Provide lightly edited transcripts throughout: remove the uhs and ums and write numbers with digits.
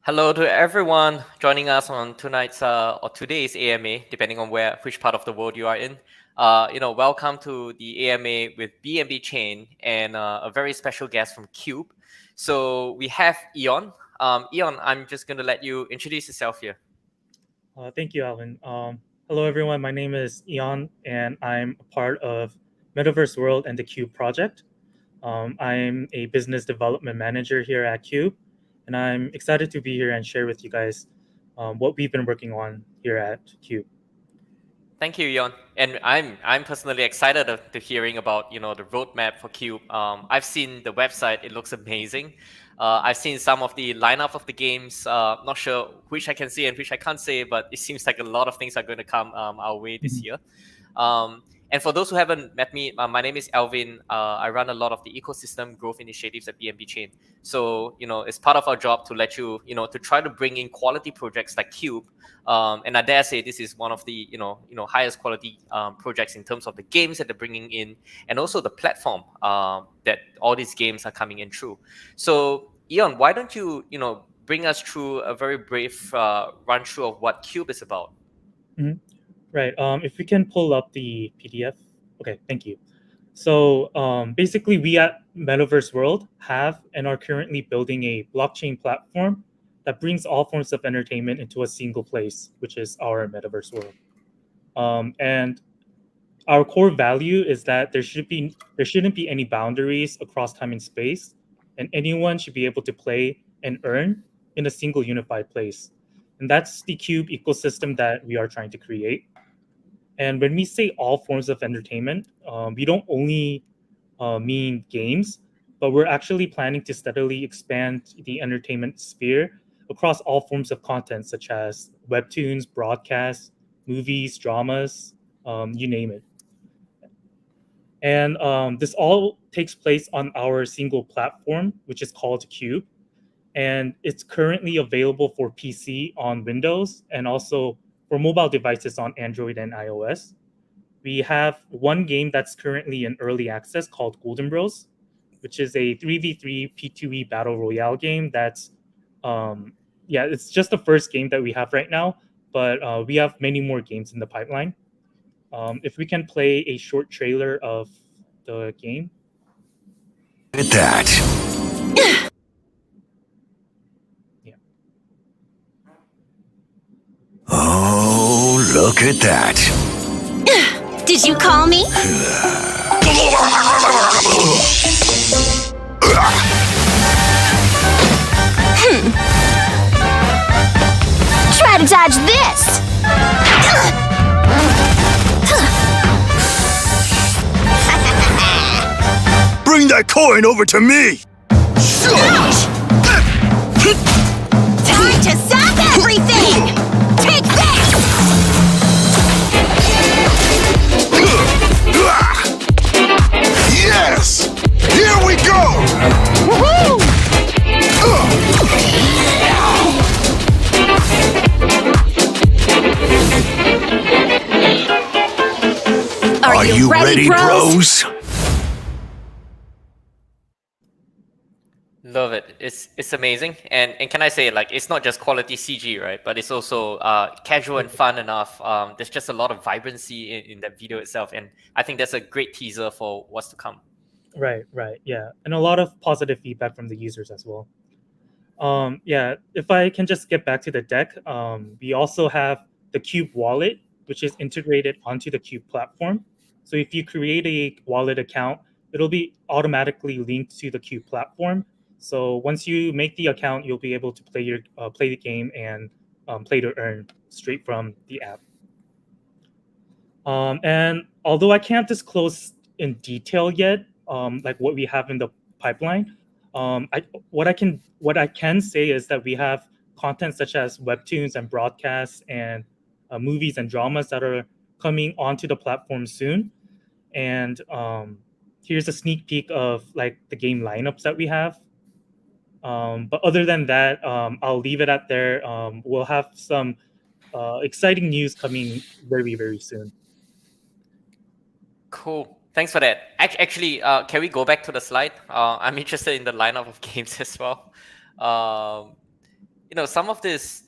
Hello to everyone joining us on tonight's or today's AMA, depending on which part of the world you are in. Welcome to the AMA with BNB Chain and a very special guest from Cube. So we have Eon. Eon, I'm just going to let you introduce yourself here. Thank you, Alvin. Hello, everyone. My name is Eon, and I'm a part of Metaverse World and the Cube project. I'm a business development manager here at Cube, and I'm excited to be here and share with you guys what we've been working on here at Cube. Thank you, Eon. And I'm personally excited to hearing about the roadmap for Cube. I've seen the website; it looks amazing. I've seen some of the lineup of the games. Not sure which I can say and which I can't say, but it seems like a lot of things are going to come our way this Mhm. year. And for those who haven't met me, my name is Alvin. I run a lot of the ecosystem growth initiatives at BNB Chain. So, it's part of our job to let to try to bring in quality projects like Cube. And I dare say this is one of the, highest quality projects in terms of the games that they're bringing in and also the platform that all these games are coming in through. So, Eon, why don't you, bring us through a very brief run through of what Cube is about? Mhm. Right. If we can pull up the PDF. Okay, thank you. So basically, we at Metaverse World have and are currently building a blockchain platform that brings all forms of entertainment into a single place, which is our Metaverse World. And our core value is that there shouldn't be any boundaries across time and space, and anyone should be able to play and earn in a single unified place. And that's the Cube ecosystem that we are trying to create. And when we say all forms of entertainment, we don't only mean games, but we're actually planning to steadily expand the entertainment sphere across all forms of content, such as webtoons, broadcasts, movies, dramas, you name it. And this all takes place on our single platform, which is called Cube. And it's currently available for PC on Windows and also for mobile devices on Android and iOS. We have one game that's currently in early access called Golden Bros, which is a 3v3 P2E battle royale game that's yeah, it's just the first game that we have right now, but we have many more games in the pipeline. If we can play a short trailer of the game. Look at that. Yeah. Oh, look at that. Did you call me? Try to dodge this! Bring that coin over to me. Ouch! Time to zap everything! Take this! Yes! Here we go! Woohoo! Are you ready, bros? Love it. It's amazing. And can I say, like, it's not just quality CG, right? But it's also casual and fun enough. There's just a lot of vibrancy in that video itself, and I think that's a great teaser for what's to come. Right, yeah, and a lot of positive feedback from the users as well. Yeah, if I can just get back to the deck, we also have the Cube wallet, which is integrated onto the Cube platform. So if you create a wallet account, it'll be automatically linked to the Cube platform. So once you make the account, you'll be able to play the game and play to earn straight from the app. And although I can't disclose in detail yet, like what we have in the pipeline, what I can say is that we have content such as webtoons and broadcasts and movies and dramas that are coming onto the platform soon. And here's a sneak peek of like the game lineups that we have. But other than that, I'll leave it at there. We'll have some exciting news coming very, very soon. Cool. Thanks for that. Actually, can we go back to the slide? I'm interested in the lineup of games as well. Um, some of this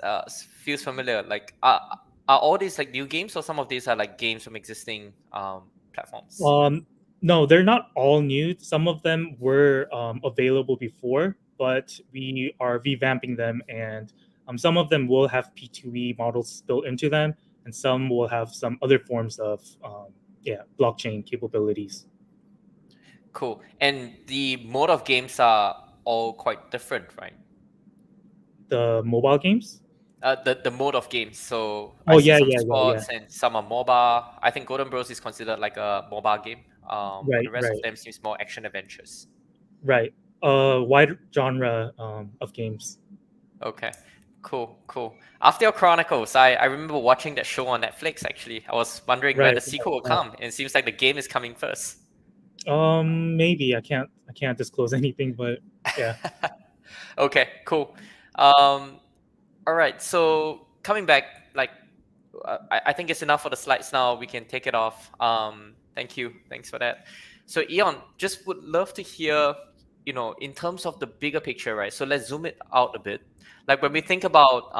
feels familiar. Like, are all these like new games, or some of these are like games from existing platforms? No, they're not all new. Some of them were available before, but we are revamping them, and some of them will have P2E models built into them, and some will have some other forms of blockchain capabilities. Cool. And the mode of games are all quite different, right? The mobile games? The mode of games. So I Oh see yeah, some yeah, yeah, yeah. sports and some are MOBA. I think Golden Bros is considered like a mobile game. But the Right, rest of right, them seems more action adventures. right. Wide genre of games. Okay. Cool. After your Chronicles, I remember watching that show on Netflix actually. I was wondering when Right, the sequel will right, come, and it seems like the game is coming first. maybe I can't disclose anything, but yeah. Okay, cool. Um, all right. So coming back, like I think it's enough for the slides now. We can take it off. Thank you. Thanks for that. So Eon, just would love to hear, in terms of the bigger picture, right? So let's zoom it out a bit. Like when we think about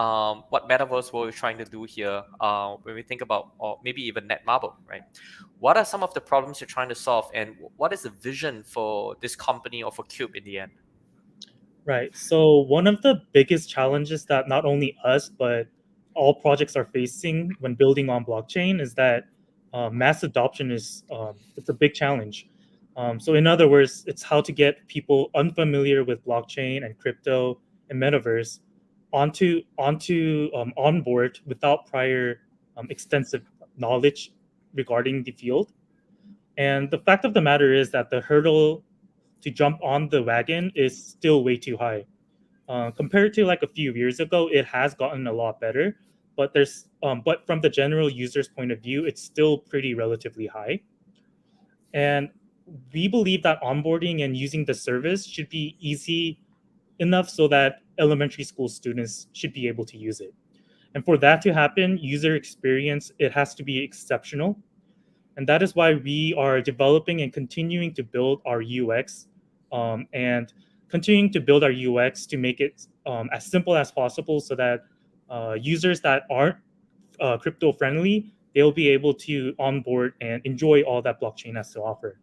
what Metaverse we're trying to do here, when we think about, or maybe even Netmarble, right? What are some of the problems you're trying to solve, and what is the vision for this company or for Cube in the end? Right. So one of the biggest challenges that not only us but all projects are facing when building on blockchain is that mass adoption is it's a big challenge. So in other words, it's how to get people unfamiliar with blockchain and crypto and metaverse onto on board without prior extensive knowledge regarding the field. And the fact of the matter is that the hurdle to jump on the wagon is still way too high. Compared to like a few years ago, it has gotten a lot better, but from the general user's point of view, it's still pretty relatively high. And we believe that onboarding and using the service should be easy enough so that elementary school students should be able to use it. And for that to happen, user experience, it has to be exceptional. And that is why we are developing and continuing to build our UX and continuing to build our UX to make it as simple as possible so that users that aren't crypto friendly, they'll be able to onboard and enjoy all that blockchain has to offer.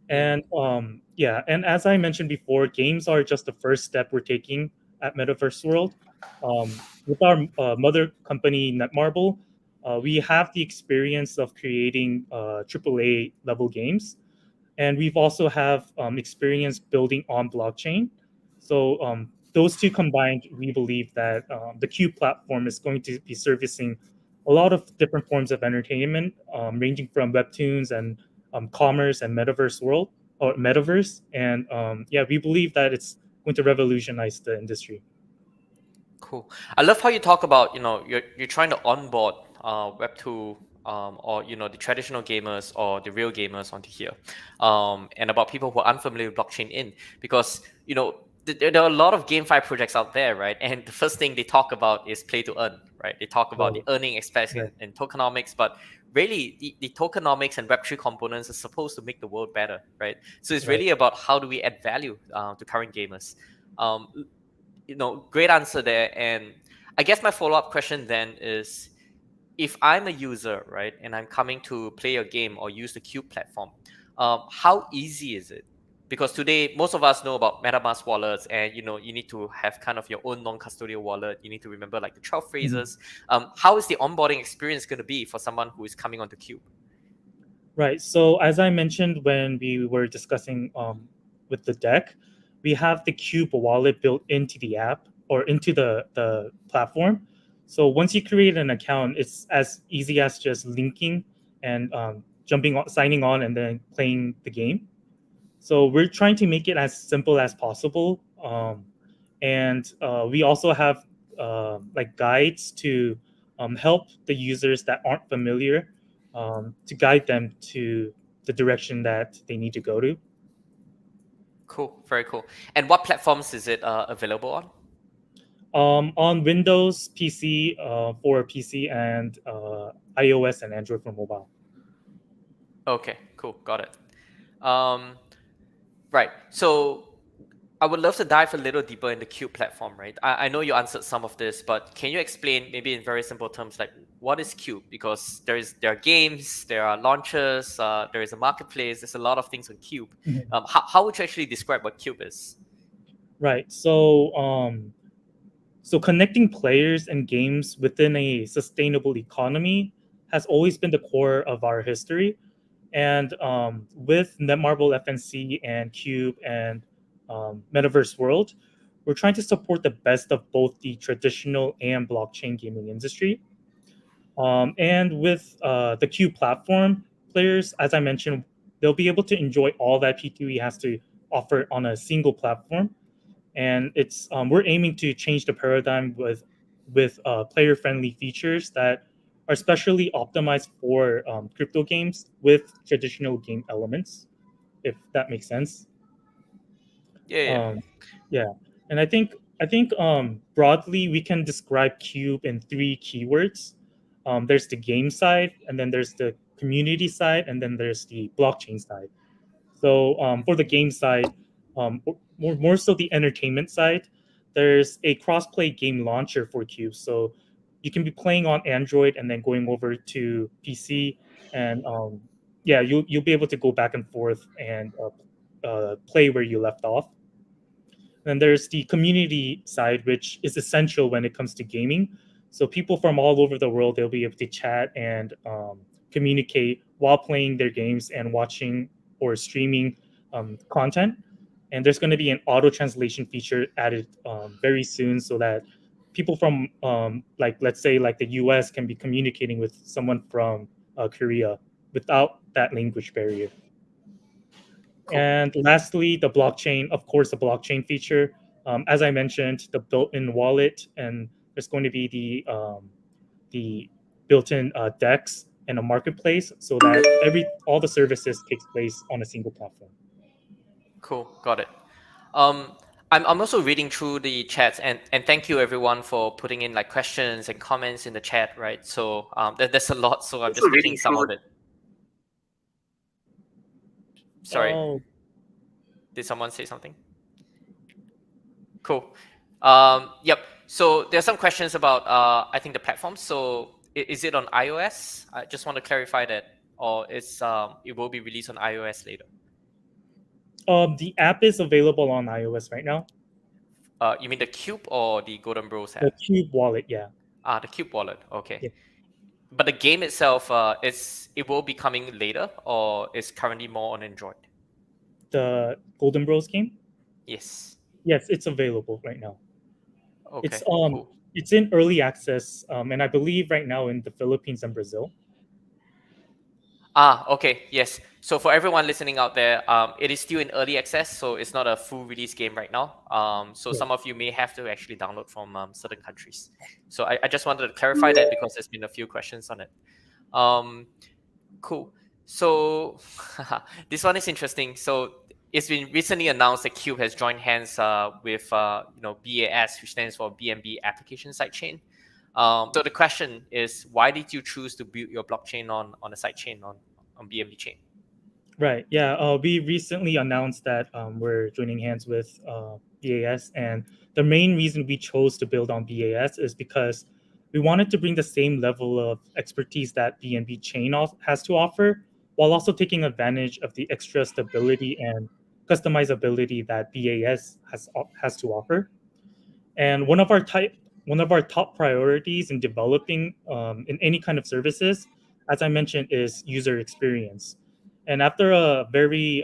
And and as I mentioned before, games are just the first step we're taking at Metaverse World. With our mother company, Netmarble, we have the experience of creating AAA level games, and we've also have experience building on blockchain. So those two combined, we believe that the Q platform is going to be servicing a lot of different forms of entertainment, ranging from webtoons and commerce and metaverse world or metaverse. And we believe that it's going to revolutionize the industry. Cool. I love how you talk about, you're trying to onboard Web2 or the traditional gamers or the real gamers onto here, and about people who are unfamiliar with blockchain because there are a lot of GameFi projects out there, right? And the first thing they talk about is play to earn, right? They talk about Right, the earning aspects right, in tokenomics, but really the tokenomics and Web3 components are supposed to make the world better, right? So it's right. really about how do we add value to current gamers. Um, Great answer there. And I guess my follow-up question then is, if I'm a user, right, and I'm coming to play a game or use the Cube platform, how easy is it? Because today most of us know about MetaMask wallets, and you need to have kind of your own non-custodial wallet. You need to remember like the 12 Mhm. phrases. How is the onboarding experience going to be for someone who is coming onto Cube? Right. So as I mentioned when we were discussing with the deck, we have the Cube wallet built into the app or into the platform. So once you create an account, it's as easy as just linking and jumping on, signing on, and then playing the game. So we're trying to make it as simple as possible. And we also have like guides to help the users that aren't familiar to guide them to the direction that they need to go to. Cool, very cool. And what platforms is it available on? On Windows, PC for PC, and iOS and Android for mobile. Okay, cool, got it. Right. So I would love to dive a little deeper in the Cube platform, right? I know you answered some of this, but can you explain maybe in very simple terms, like what is Cube? Because there are games, there are launchers, there is a marketplace, there's a lot of things on Cube. Mhm. How would you actually describe what Cube is? Right. So connecting players and games within a sustainable economy has always been the core of our history. And with Netmarble FNC and Cube and Metaverse World, we're trying to support the best of both the traditional and blockchain gaming industry. And with the Cube platform, players, as I mentioned, they'll be able to enjoy all that P2E has to offer on a single platform. And it's we're aiming to change the paradigm with player friendly features that are specially optimized for crypto games with traditional game elements, if that makes sense. Yeah, yeah. um, yeah, and I think broadly we can describe Cube in three keywords. There's the game side, and then there's the community side, and then there's the blockchain side. So for the game side, more so the entertainment side, there's a cross-play game launcher for Cube. So you can be playing on Android and then going over to PC, and yeah, you'll be able to go back and forth and play where you left off. Then there's the community side, which is essential when it comes to gaming. So people from all over the world, they'll be able to chat and communicate while playing their games and watching or streaming content. And there's going to be an auto translation feature added very soon, so that people from like, let's say, like the US can be communicating with someone from Korea without that language barrier. Cool. And lastly, the blockchain, of course, the blockchain feature. As I mentioned, the built-in wallet, and there's going to be the built-in DEX and a marketplace, so that all the services takes place on a single platform. Cool, got it. I'm also reading through the chats, and thank you everyone for putting in like questions and comments in the chat, right? So there's a lot, so I'm just picking some of it. Sorry, Oh, did someone say something? Cool. Yep. So there's some questions about I think the platform. So is it on iOS? I just want to clarify that, or it will be released on iOS later. the app is available on iOS right now. You mean the Cube or the Golden Bros app? The Cube wallet, yeah. The Cube wallet. Okay. Yeah. But the game itself, it will be coming later, or is currently more on Android? The Golden Bros game. Yes. Yes, it's available right now. Okay. It's Cool. it's in early access, and I believe right now in the Philippines and Brazil. Okay. Yes. So for everyone listening out there, it is still in early access, so it's not a full release game right now. So Yeah. some of you may have to actually download from certain countries. So I just wanted to clarify that because there's been a few questions on it. Cool. So this one is interesting. So it's been recently announced that Cube has joined hands with BAS, which stands for BNB Application Sidechain. So the question is, why did you choose to build your blockchain on a sidechain on BNB Chain? Right. Yeah. We recently announced that we're joining hands with BAS, and the main reason we chose to build on BAS is because we wanted to bring the same level of expertise that BNB Chain has to offer, while also taking advantage of the extra stability and customizability that BAS has to offer. And one of our top priorities in developing in any kind of services, as I mentioned, is user experience. And after a very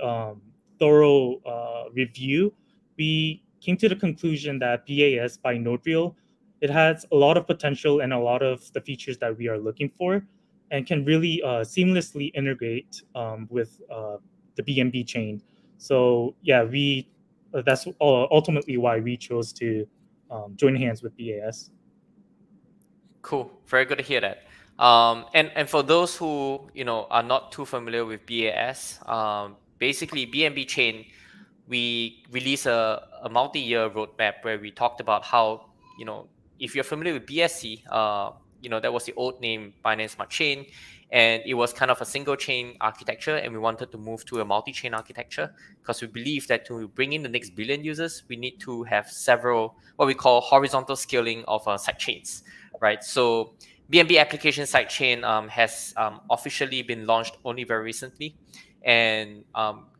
thorough review, we came to the conclusion that BAS by Nodreal, it has a lot of potential and a lot of the features that we are looking for, and can really seamlessly integrate with the BNB chain. So yeah, we that's ultimately why we chose to join hands with BAS. Cool. Very good to hear that. And for those who are not too familiar with BAS, basically BNB Chain, we release a multi-year roadmap where we talked about how if you're familiar with BSC, that was the old name Binance Smart Chain, and it was kind of a single chain architecture, and we wanted to move to a multi-chain architecture because we believe that to bring in the next billion users, we need to have several what we call horizontal scaling of side chains, right? So BNB application sidechain has officially been launched only very recently. And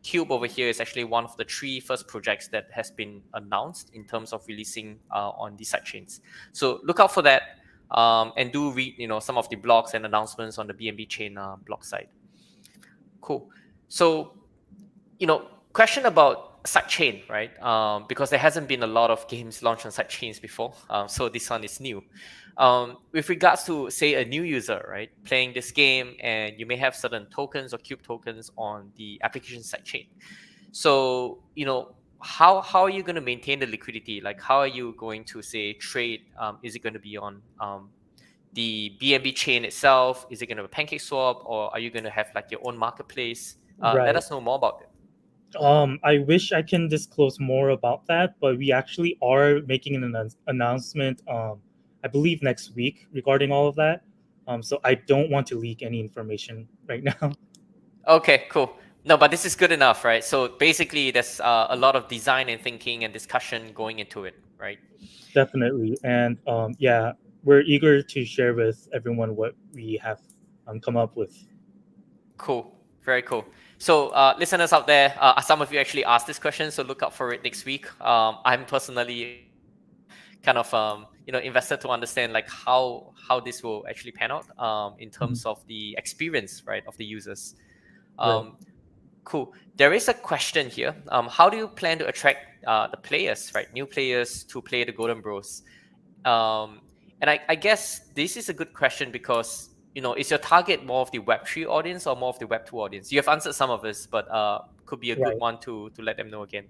Cube over here is actually one of the 3 first projects that has been announced in terms of releasing on these sidechains. So look out for that, and do read some of the blogs and announcements on the BNB Chain blog site. Cool. So question about sidechain, right? Because there hasn't been a lot of games launched on sidechains before, so this one is new. With regards to, say, a new user, right, playing this game, and you may have certain tokens or cube tokens on the application sidechain. So, how are you going to maintain the liquidity? Like, how are you going to, say, trade? Is it going to be on the BNB chain itself? Is it going to be a pancake swap, or are you going to have like your own marketplace? Let Right. us know more about it. I wish I can disclose more about that, but we actually are making an announcement, I believe next week regarding all of that. So I don't want to leak any information right now. Okay, cool. No, but this is good enough, right? So basically, there's a lot of design and thinking and discussion going into it, right? Definitely. And yeah, we're eager to share with everyone what we have come up with. Cool. Very cool. So listeners out there, some of you actually asked this question, so look out for it next week. I'm personally kind of invested to understand like how this will actually pan out in terms of the experience, right, of the users. Right. Cool. There is a question here. How do you plan to attract the players, right, new players to play the Golden Bros? And I guess this is a good question because is your target more of the Web3 audience or more of the Web2 audience? You have answered some of this, but could be a good Right. one to let them know again.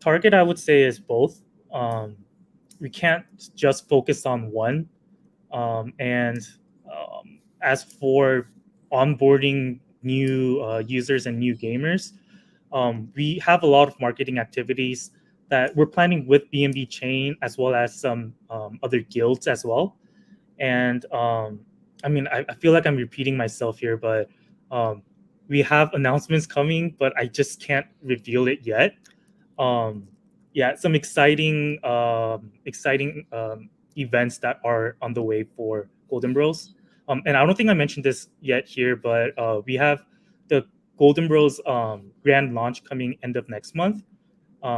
Target, I would say, is both. We can't just focus on one. And as for onboarding new users and new gamers, we have a lot of marketing activities that we're planning with BNB Chain as well as some other guilds as well. And I mean, I feel like I'm repeating myself here, but we have announcements coming, but I just can't reveal it yet. Yeah, some exciting events that are on the way for Golden Bros. And I don't think I mentioned this yet here, but we have the Golden Bros grand launch coming end of next month,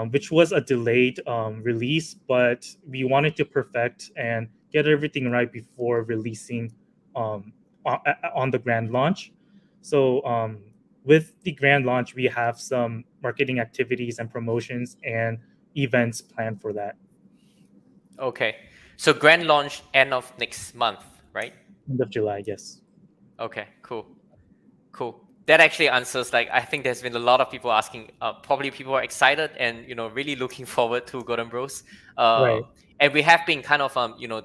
which was a delayed release, but we wanted to perfect and get everything right before releasing on the grand launch. So with the grand launch, we have some marketing activities and promotions and events planned for that. Okay. So grand launch end of next month, right? End of July, yes. Okay, cool. That actually answers, like, I think there's been a lot of people asking, probably people are excited and really looking forward to Golden Bros. Right. And we have been kind of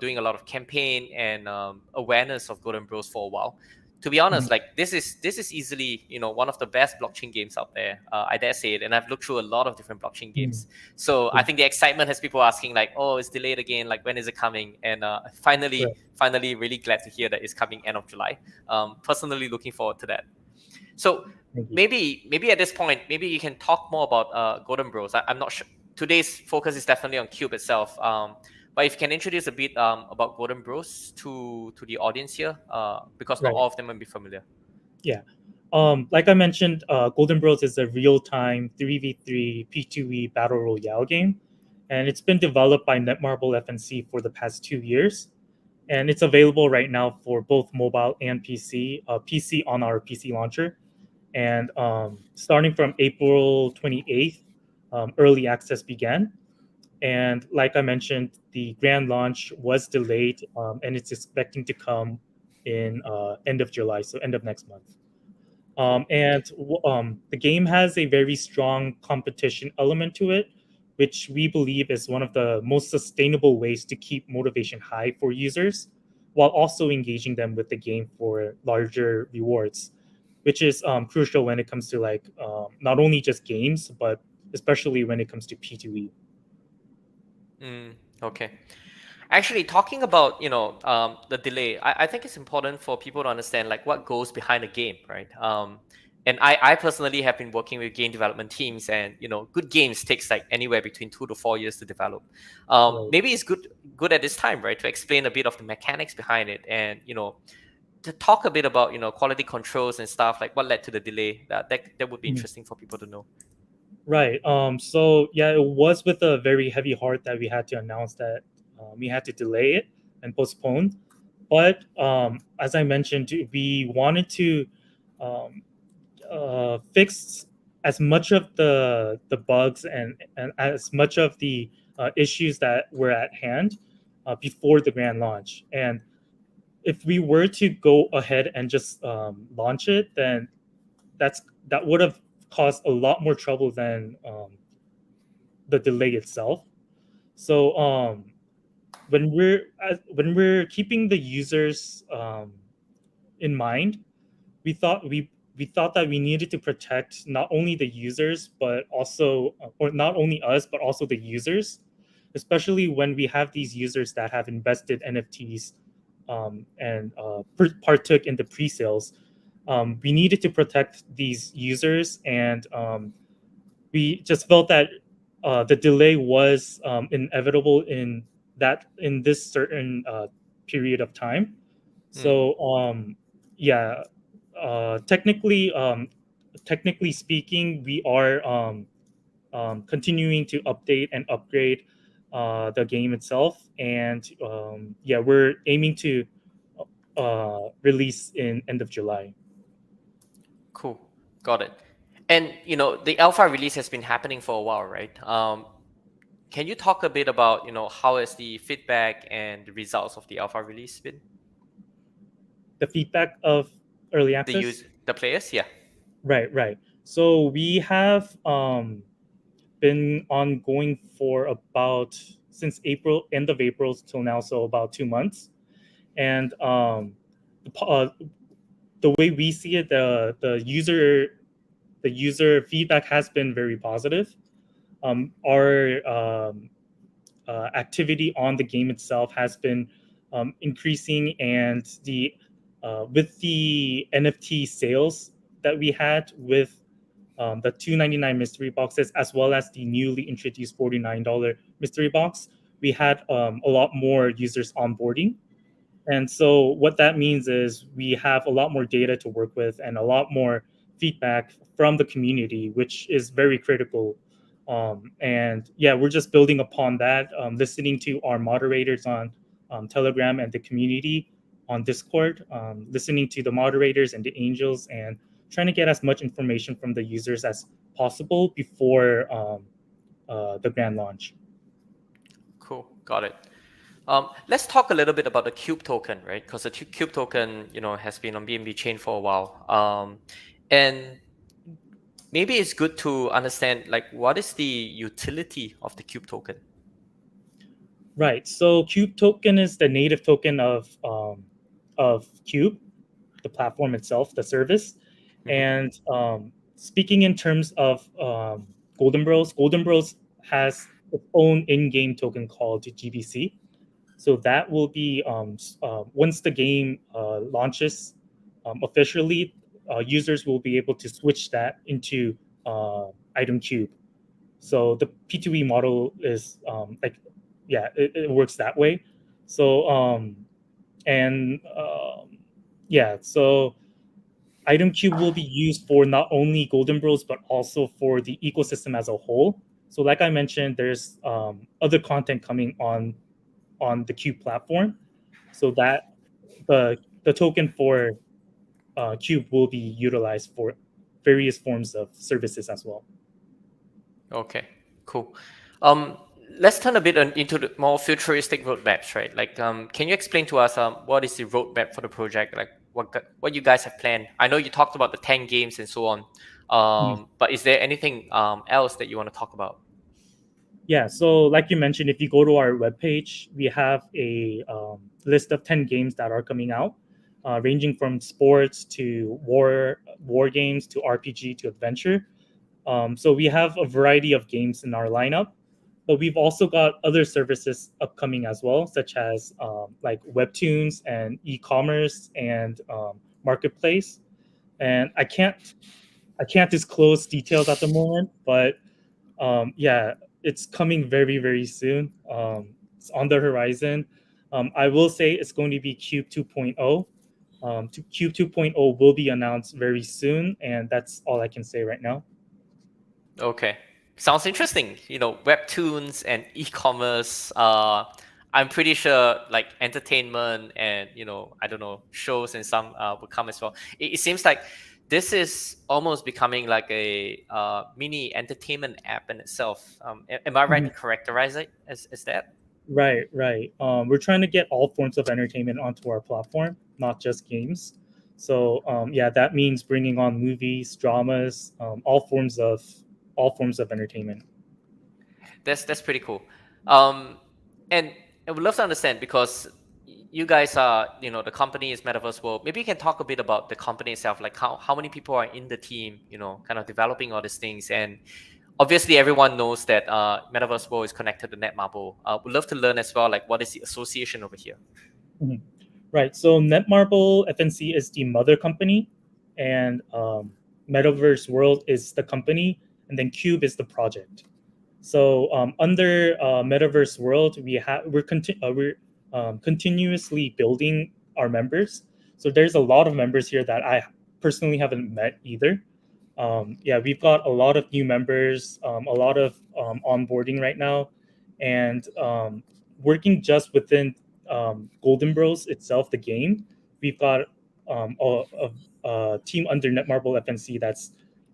doing a lot of campaign and awareness of Golden Bros for a while. To be honest, like this is easily one of the best blockchain games out there. I dare say it, and I've looked through a lot of different blockchain games. So I think the excitement has people asking like, oh, it's delayed again. Like, when is it coming? And finally, really glad to hear that it's coming end of July. Personally looking forward to that. So maybe at this point, maybe you can talk more about Golden Bros. I'm not sure. Today's focus is definitely on Cube itself. But if you can introduce a bit about Golden Bros to the audience here, because not all of them will be familiar. Yeah. Like I mentioned, Golden Bros is a real-time 3v3 P2E battle royale game, and it's been developed by Netmarble FNC for the past 2 years. And it's available right now for both mobile and PC, PC on our PC launcher. And starting from April 28th, early access began. And like I mentioned, the grand launch was delayed, and it's expecting to come in end of July, so end of next month. The game has a very strong competition element to it, which we believe is one of the most sustainable ways to keep motivation high for users, while also engaging them with the game for larger rewards, which is crucial when it comes to like not only just games, but especially when it comes to P2E. Okay. Actually, talking about the delay, I think it's important for people to understand like what goes behind a game, right? And I personally have been working with game development teams, and good games takes like anywhere between 2 to 4 years to develop. Right. Maybe it's good at this time, right, to explain a bit of the mechanics behind it, and to talk a bit about quality controls and stuff like what led to the delay. That would be Mhm. interesting for people to know. Right. So yeah, it was with a very heavy heart that we had to announce that we had to delay it and postpone. But as I mentioned, we wanted to um, fix as much of the bugs and as much of the issues that were at hand before the grand launch. And if we were to go ahead and just launch it, then that would have caused a lot more trouble than the delay itself. So when we're keeping the users in mind, we thought we thought that we needed to protect not only the users but also or not only us but also the users, especially when we have these users that have invested NFTs and partook in the pre-sales. We needed to protect these users, and we just felt that the delay was inevitable in this certain period of time. So yeah, technically technically speaking, we are continuing to update and upgrade the game itself, and yeah, we're aiming to release in end of July. Cool. Got it. And the alpha release has been happening for a while, right? Can you talk a bit about how has the feedback and the results of the alpha release been? The feedback of early access. The players, yeah. Right. So we have been ongoing for about since April, end of April till now, so about 2 months. And the, the way we see it, the user feedback has been very positive. Our activity on the game itself has been increasing, and the with the NFT sales that we had with the 299 mystery boxes as well as the newly introduced $49 mystery box, we had a lot more users onboarding. And so what that means is we have a lot more data to work with and a lot more feedback from the community, which is very critical. And yeah, we're just building upon that, listening to our moderators on Telegram and the community on Discord, listening to the moderators and the angels, and trying to get as much information from the users as possible before the grand launch. Cool. Got it. Let's talk a little bit about the Cube token, right? Because the Cube token, has been on BNB Chain for a while. And maybe it's good to understand, like, what is the utility of the Cube token? Right. So Cube token is the native token of Cube, the platform itself, the service. And speaking in terms of Golden Bros has its own in-game token called GBC. So that will be once the game launches officially, users will be able to switch that into Item Cube. So the P2E model is yeah, it works that way. So and yeah, so Item Cube will be used for not only Golden Bros but also for the ecosystem as a whole. So like I mentioned, there's other content coming on the Cube platform, so that the token for Cube will be utilized for various forms of services as well. Okay, cool. Let's turn a bit into the more futuristic roadmaps, right? Like, can you explain to us what is the roadmap for the project? Like, what you guys have planned? I know you talked about the 10 games and so on, but is there anything else that you want to talk about? Yeah, so like you mentioned, if you go to our webpage, we have a list of 10 games that are coming out, ranging from sports to war games to RPG to adventure. So we have a variety of games in our lineup, but we've also got other services upcoming as well, such as like webtoons and e-commerce and marketplace. And I can't disclose details at the moment, but yeah, it's coming very, very soon. It's on the horizon. I will say it's going to be Cube 2.0. Cube 2.0 will be announced very soon, and that's all I can say right now. Okay, sounds interesting. Webtoons and e-commerce. I'm pretty sure like entertainment and I don't know, shows and some will come as well. It seems like this is almost becoming like a mini entertainment app in itself. Am I right to characterize it as that? Right, right. We're trying to get all forms of entertainment onto our platform, not just games. So yeah, that means bringing on movies, dramas, all forms of entertainment. That's pretty cool. And I would love to understand because you guys are, the company is Metaverse World. Maybe you can talk a bit about the company itself, like how many people are in the team, kind of developing all these things. And obviously, everyone knows that Metaverse World is connected to Netmarble. Would love to learn as well, like what is the association over here? Mhm. Right. So Netmarble FNC is the mother company, and Metaverse World is the company, and then Cube is the project. So under Metaverse World, we're continuously building our members. So there's a lot of members here that I personally haven't met either. Yeah, we've got a lot of new members, a lot of onboarding right now, and working just within Golden Bros itself, the game. We've got a team under Netmarble FNC that's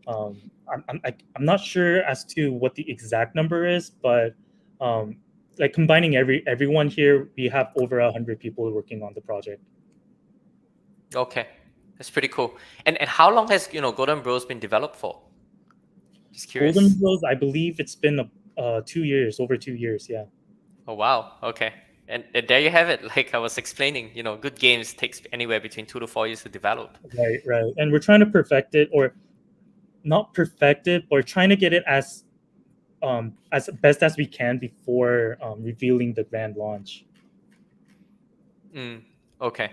I'm not sure as to what the exact number is, but like combining everyone here, we have over 100 people working on the project. Okay, that's pretty cool. And how long has Golden Bros been developed for? Just Golden curious. Bros, I believe it's been 2 years, over 2 years. Yeah. Oh wow. Okay. And there you have it. Like I was explaining, good games takes anywhere between 2 to 4 years to develop. Right, right. And we're trying to perfect it, or not perfect it, but trying to get it as best as we can before revealing the grand launch. Okay.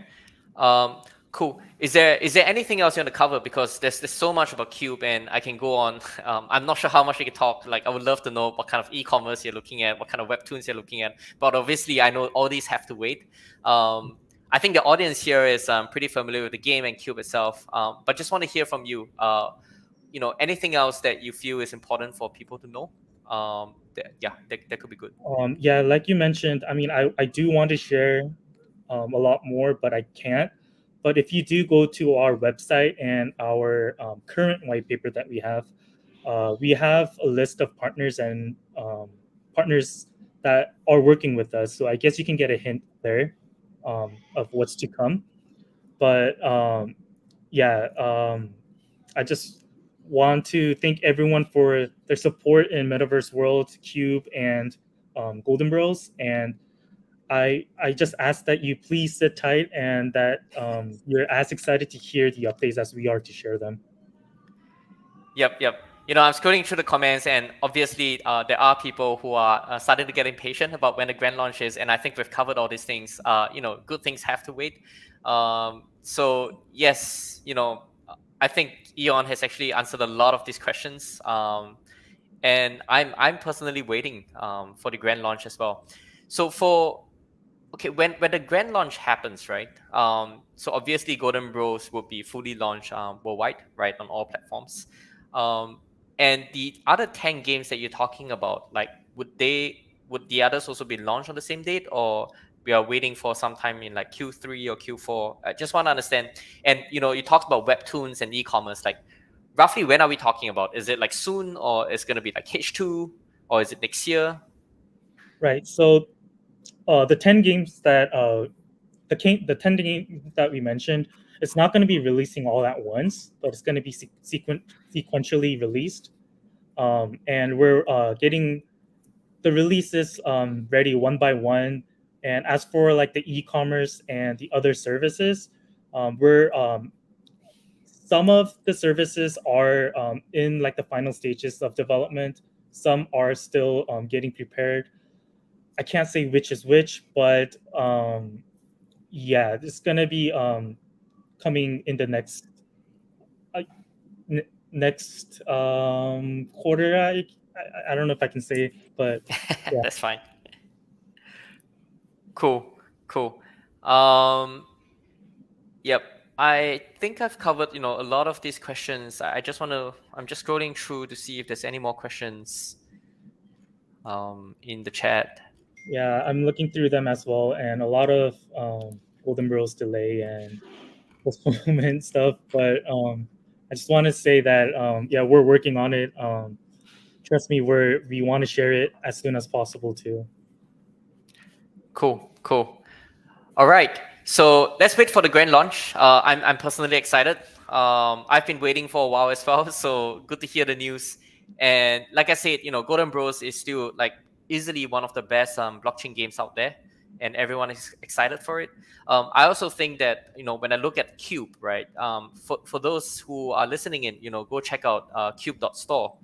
Cool. Is there anything else you want to cover? Because there's so much about Cube, and I can go on. I'm not sure how much we can talk. Like I would love to know what kind of e-commerce you're looking at, what kind of webtoons you're looking at. But obviously, I know all these have to wait. I think the audience here is pretty familiar with the game and Cube itself. But just want to hear from you. Anything else that you feel is important for people to know? That could be good. Yeah, like you mentioned, I mean, I do want to share a lot more, but I can't. But if you do go to our website and our current white paper that we have a list of partners and partners that are working with us. So I guess you can get a hint there of what's to come. But yeah, I just want to thank everyone for their support in Metaverse World, Cube, and Golden Bros. And I just ask that you please sit tight and that you're as excited to hear the updates as we are to share them. Yep. I'm scrolling through the comments, and obviously, there are people who are starting to get impatient about when the grand launch is. And I think we've covered all these things. Good things have to wait. So yes, I think Eon has actually answered a lot of these questions. And I'm personally waiting for the grand launch as well. So when the grand launch happens, right? So obviously, Golden Bros will be fully launched worldwide, right, on all platforms. And the other 10 games that you're talking about, like, would the others also be launched on the same date, or we are waiting for some time in like Q3 or Q4? I just want to understand. And you talked about webtoons and e-commerce. Like, roughly when are we talking about? Is it like soon, or is it going to be like H2, or is it next year? Right. So the 10 games that the 10 games that we mentioned, it's not going to be releasing all at once, but it's going to be sequentially released. And we're getting the releases ready one by one. And as for like the e-commerce and the other services, we're some of the services are in like the final stages of development. Some are still getting prepared. I can't say which is which, but yeah, it's gonna be coming in the uh, next quarter. I don't know if I can say, but yeah. That's fine. Cool. Yep. I think I've covered, a lot of these questions. I'm just scrolling through to see if there's any more questions in the chat. Yeah, I'm looking through them as well, and a lot of Golden Bros delay and postponement stuff. But I just want to say that yeah, we're working on it. Trust me, we want to share it as soon as possible too. Cool. All right. So let's wait for the grand launch. I'm personally excited. I've been waiting for a while as well. So good to hear the news. And like I said, Golden Bros is still like easily one of the best blockchain games out there, and everyone is excited for it. I also think that when I look at Cube, right? For those who are listening in, go check out cube.store,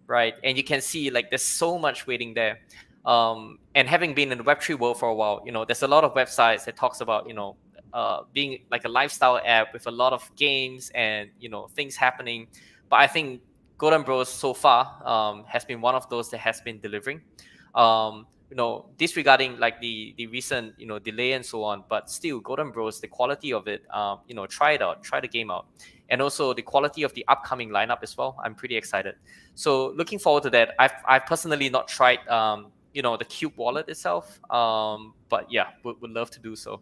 right? And you can see like there's so much waiting there. And having been in the Web3 world for a while, there's a lot of websites that talks about, being like a lifestyle app with a lot of games and, things happening. But I think Golden Bros so far has been one of those that has been delivering. Disregarding like the recent, delay and so on, but still Golden Bros, the quality of it, try it out, try the game out. And also the quality of the upcoming lineup as well. I'm pretty excited. So looking forward to that. I've personally not tried, the Cube wallet itself. But yeah, would love to do so.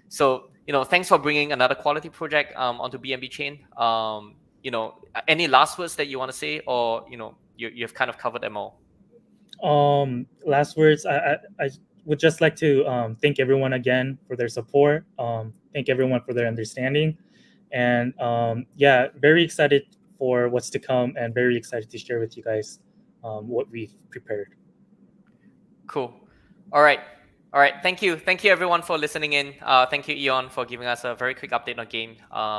So, thanks for bringing another quality project onto BNB Chain. Any last words that you want to say, or, you've kind of covered them all? Last words. I would just like to thank everyone again for their support. Thank everyone for their understanding. And yeah, very excited for what's to come and very excited to share with you guys what we've prepared. Cool. All right. Thank you everyone for listening in. Thank you, Eon, for giving us a very quick update on game.